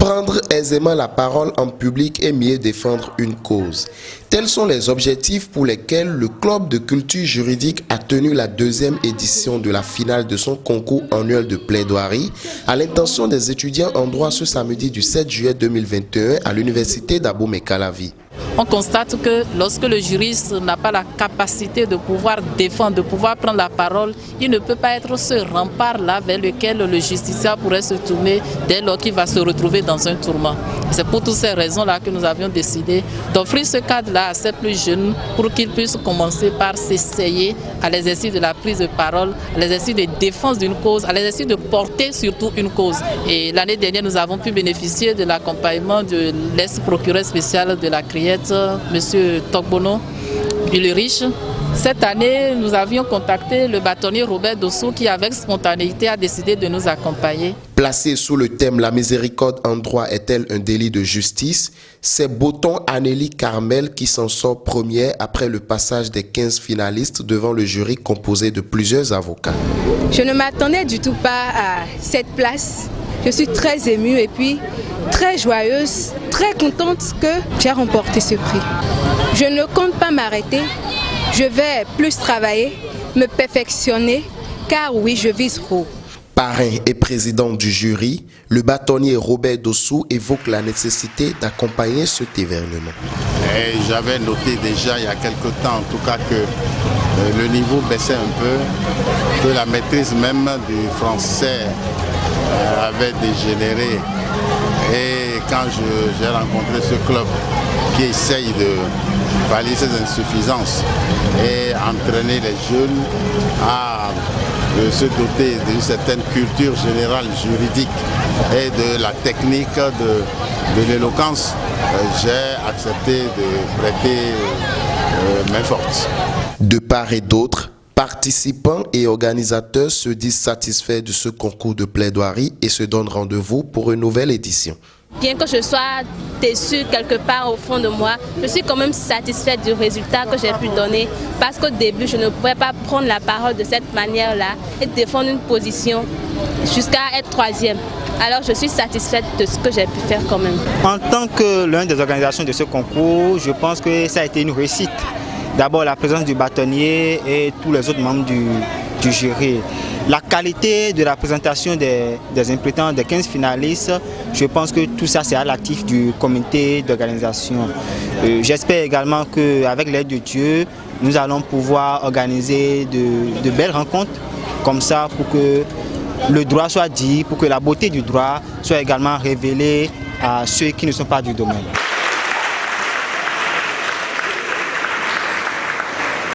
Prendre aisément la parole en public et mieux défendre une cause. Tels sont les objectifs pour lesquels le Club de culture juridique a tenu la deuxième édition de la finale de son concours annuel de plaidoirie à l'intention des étudiants en droit ce samedi du 7 juillet 2021 à l'université d'Abomey-Calavi. On constate que lorsque le juriste n'a pas la capacité de pouvoir défendre, de pouvoir prendre la parole, il ne peut pas être ce rempart-là vers lequel le justiciable pourrait se tourner dès lors qu'il va se retrouver dans un tourment. C'est pour toutes ces raisons-là que nous avions décidé d'offrir ce cadre-là à ces plus jeunes pour qu'ils puissent commencer par s'essayer à l'exercice de la prise de parole, à l'exercice de défense d'une cause, à l'exercice de porter surtout une cause. Et l'année dernière, nous avons pu bénéficier de l'accompagnement de l'ex-procureur spécial de la Criette, M. Togbono Ulrich. Cette année, nous avions contacté le bâtonnier Robert Dossou qui, avec spontanéité, a décidé de nous accompagner. Placé sous le thème « La miséricorde en droit est-elle un délit de justice ?» c'est Boton Anélie Carmel qui s'en sort première après le passage des 15 finalistes devant le jury composé de plusieurs avocats. Je ne m'attendais du tout pas à cette place. Je suis très émue et puis très joyeuse, très contente que j'ai remporté ce prix. Je ne compte pas m'arrêter. Je vais plus travailler, me perfectionner, car oui, je vise haut. Parrain et président du jury, le bâtonnier Robert Dossou évoque la nécessité d'accompagner cet événement. J'avais noté déjà il y a quelque temps, en tout cas, que le niveau baissait un peu, que la maîtrise même du français avait dégénéré. Et quand j'ai rencontré ce club qui essaye de pallier ces insuffisances et entraîner les jeunes à se doter d'une certaine culture générale juridique et de la technique de l'éloquence, j'ai accepté de prêter main forte. De part et d'autre, participants et organisateurs se disent satisfaits de ce concours de plaidoirie et se donnent rendez-vous pour une nouvelle édition. Bien que je sois déçue quelque part au fond de moi, je suis quand même satisfaite du résultat que j'ai pu donner parce qu'au début, je ne pouvais pas prendre la parole de cette manière-là et défendre une position jusqu'à être troisième. Alors je suis satisfaite de ce que j'ai pu faire quand même. En tant que l'un des organisations de ce concours, je pense que ça a été une réussite. D'abord la présence du bâtonnier et tous les autres membres du jury. La qualité de la présentation des imprétendants, des 15 finalistes, je pense que tout ça c'est à l'actif du comité d'organisation. J'espère également qu'avec l'aide de Dieu, nous allons pouvoir organiser de belles rencontres comme ça pour que le droit soit dit, pour que la beauté du droit soit également révélée à ceux qui ne sont pas du domaine.